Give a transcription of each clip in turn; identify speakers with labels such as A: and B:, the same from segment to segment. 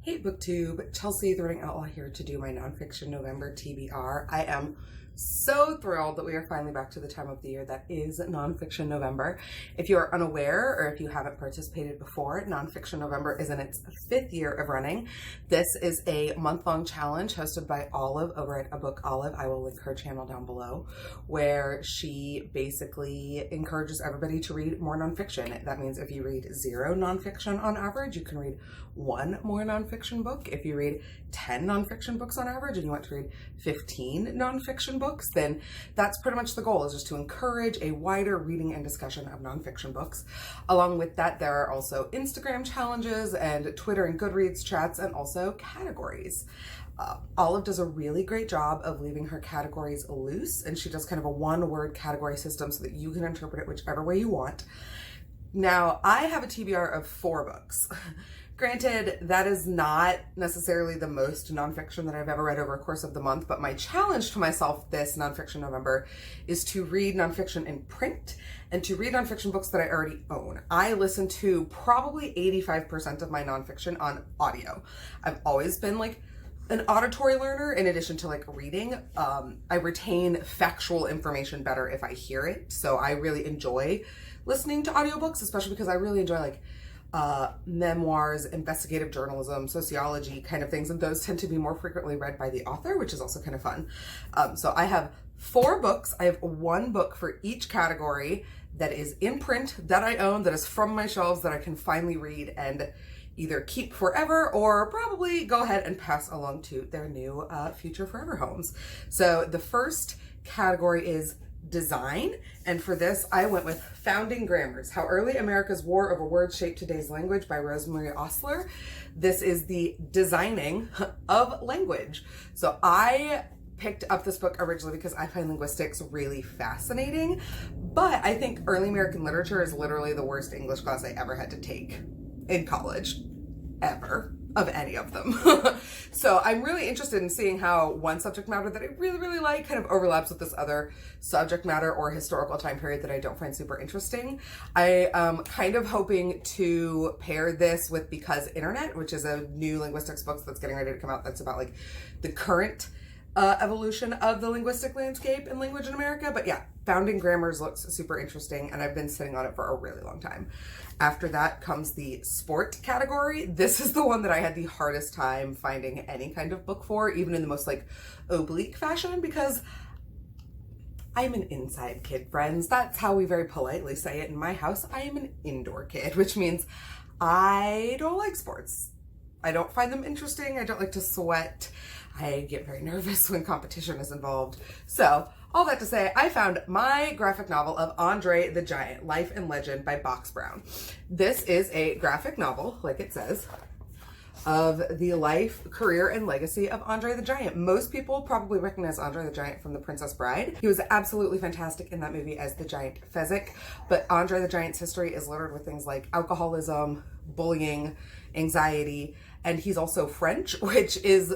A: Hey BookTube, Chelsea the Writing Outlaw here to do my Nonfiction November TBR. I am so thrilled that we are finally back to the time of the year that is Nonfiction November. If you are unaware or if you haven't participated before, Nonfiction November is in its 5th year of running. This is a month-long challenge hosted by Olive over at A Book Olive. I will link her channel down below, where she basically encourages everybody to read more nonfiction. That means if you read 0 nonfiction on average, you can read 1 more nonfiction book. If you read 10 nonfiction books on average and you want to read 15 nonfiction books, then that's pretty much the goal, is just to encourage a wider reading and discussion of nonfiction books. Along with that, there are also Instagram challenges and Twitter and Goodreads chats, and also categories. Olive does a really great job of leaving her categories loose, and she does kind of a one-word category system so that you can interpret it whichever way you want. Now, I have a TBR of 4 books. Granted, that is not necessarily the most nonfiction that I've ever read over a course of the month, but my challenge to myself this Nonfiction November is to read nonfiction in print and to read nonfiction books that I already own. I listen to probably 85% of my nonfiction on audio. I've always been like an auditory learner in addition to like reading. I retain factual information better if I hear it. So I really enjoy listening to audiobooks, especially because I really enjoy like memoirs, investigative journalism, sociology kind of things, and those tend to be more frequently read by the author, which is also kind of fun. So I have 4 books. I have 1 book for each category that is in print, that I own, that is from my shelves, that I can finally read and either keep forever or probably go ahead and pass along to their new future forever homes. So the first category is design, and for this I went with Founding Grammars: How Early America's War Over Words Shaped Today's Language by Rosemary Osler. This is the designing of language. So I picked up this book originally because I find linguistics really fascinating, but I think early American literature is literally the worst English class I ever had to take in college, ever, of any of them. So I'm really interested in seeing how one subject matter that I really like kind of overlaps with this other subject matter or historical time period that I don't find super interesting. I am kind of hoping to pair this with Because Internet, which is a new linguistics book that's getting ready to come out that's about like the current evolution of the linguistic landscape and language in America. But yeah, Founding Grammars looks super interesting, and I've been sitting on it for a really long time. After that comes the sport category. This is the one that I had the hardest time finding any kind of book for, even in the most like oblique fashion, because I'm an inside kid, friends. That's how we very politely say it in my house. I am an indoor kid, which means I don't like sports. I don't find them interesting. I don't like to sweat. I get very nervous when competition is involved. So all that to say, I found my graphic novel of Andre the Giant, Life and Legend by Box Brown. This is a graphic novel, like it says, of the life, career, and legacy of Andre the Giant. Most people probably recognize Andre the Giant from The Princess Bride. He was absolutely fantastic in that movie as the giant Fezzik, but Andre the Giant's history is littered with things like alcoholism, bullying, anxiety, and he's also French, which is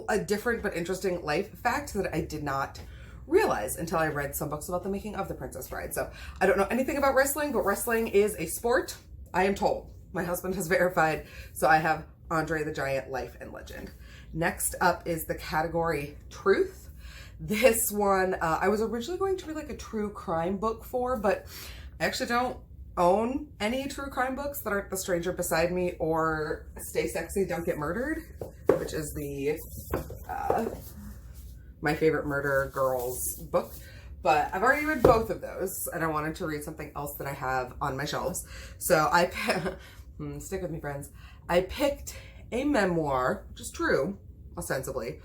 A: a different but interesting life fact that I did not realize until I read some books about the making of The Princess Bride. So I don't know anything about wrestling, but wrestling is a sport, I am told. My husband has verified. So I have Andre the Giant, Life and Legend. Next up is the category Truth. This one, I was originally going to read like a true crime book for, but I actually don't own any true crime books that aren't The Stranger Beside Me or Stay Sexy, Don't Get Murdered, which is the My Favorite Murder Girls book. But I've already read both of those, and I wanted to read something else that I have on my shelves. So I stick with me, friends. I picked a memoir, which is true, ostensibly,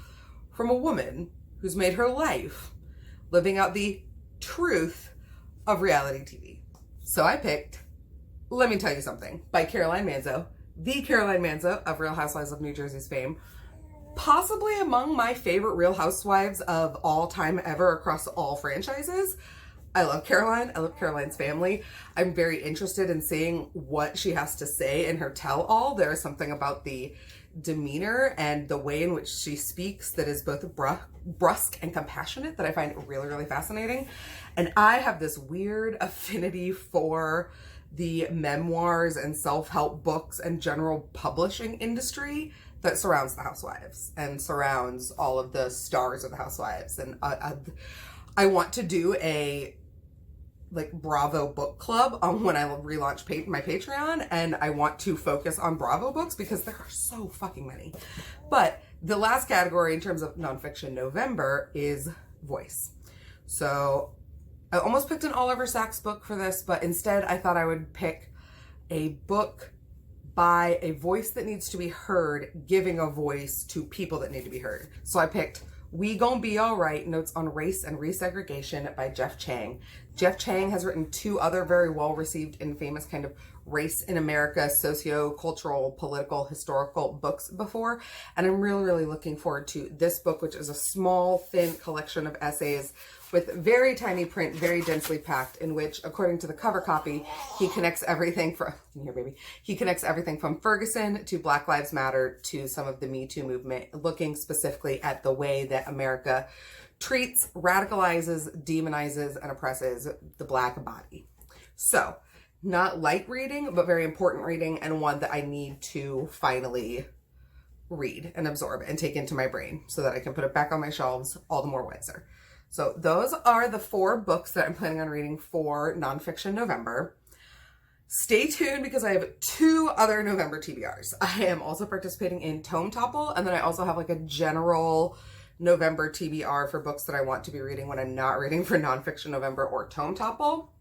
A: from a woman who's made her life living out the truth of reality TV. So I picked Let Me Tell You Something by Caroline Manzo, the Caroline Manzo of Real Housewives of New Jersey's fame. Possibly among my favorite Real Housewives of all time ever across all franchises. I love Caroline. I love Caroline's family. I'm very interested in seeing what she has to say in her tell-all. There is something about the demeanor and the way in which she speaks that is both brusque and compassionate that I find really fascinating. And I have this weird affinity for the memoirs and self-help books and general publishing industry that surrounds the Housewives and surrounds all of the stars of the Housewives. And I want to do a like Bravo book club on when I relaunch my Patreon, and I want to focus on Bravo books because there are so fucking many. But the last category in terms of Nonfiction November is voice. So I almost picked an Oliver Sacks book for this, but instead I thought I would pick a book by a voice that needs to be heard, giving a voice to people that need to be heard. So I picked We Gon' Be Alright, Notes on Race and Resegregation by Jeff Chang. Jeff Chang has written 2 other very well-received and famous kind of race in America, socio-cultural, political, historical books before. And I'm really, really looking forward to this book, which is a small, thin collection of essays with very tiny print, very densely packed, in which, according to the cover copy, he connects everything from, he connects everything from Ferguson to Black Lives Matter to some of the Me Too movement, looking specifically at the way that America treats, radicalizes, demonizes, and oppresses the Black body. So, not light reading, but very important reading, and one that I need to finally read and absorb and take into my brain so that I can put it back on my shelves all the more wiser. So those are the 4 books that I'm planning on reading for Nonfiction November. Stay tuned because I have 2 other November TBRs. I am also participating in Tome Topple, and then I also have like a general November TBR for books that I want to be reading when I'm not reading for Nonfiction November or Tome Topple.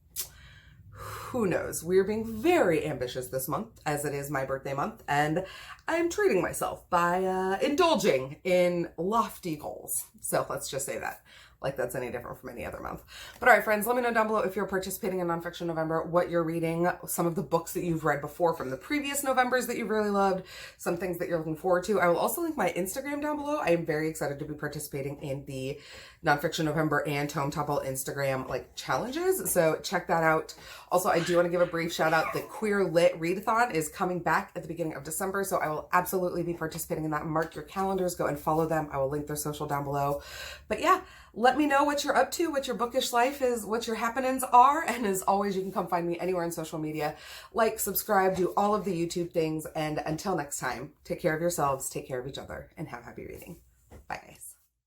A: Who knows? We're being very ambitious this month, as it is my birthday month, and I'm treating myself by indulging in lofty goals. So let's just say that. Like that's any different from any other month. But all right, friends, let me know down below if you're participating in Nonfiction November, what you're reading, some of the books that you've read before from the previous Novembers that you really loved, some things that you're looking forward to. I will also link my Instagram down below. I am very excited to be participating in the Nonfiction November and Tome Topple Instagram like challenges. So check that out. Also, I do want to give a brief shout out. The Queer Lit Readathon is coming back at the beginning of December. So I will absolutely be participating in that. Mark your calendars, go and follow them. I will link their social down below. But yeah, let me know what you're up to, what your bookish life is, what your happenings are. And as always, you can come find me anywhere on social media. Like, subscribe, do all of the YouTube things. And until next time, take care of yourselves, take care of each other, and have happy reading. Bye, guys.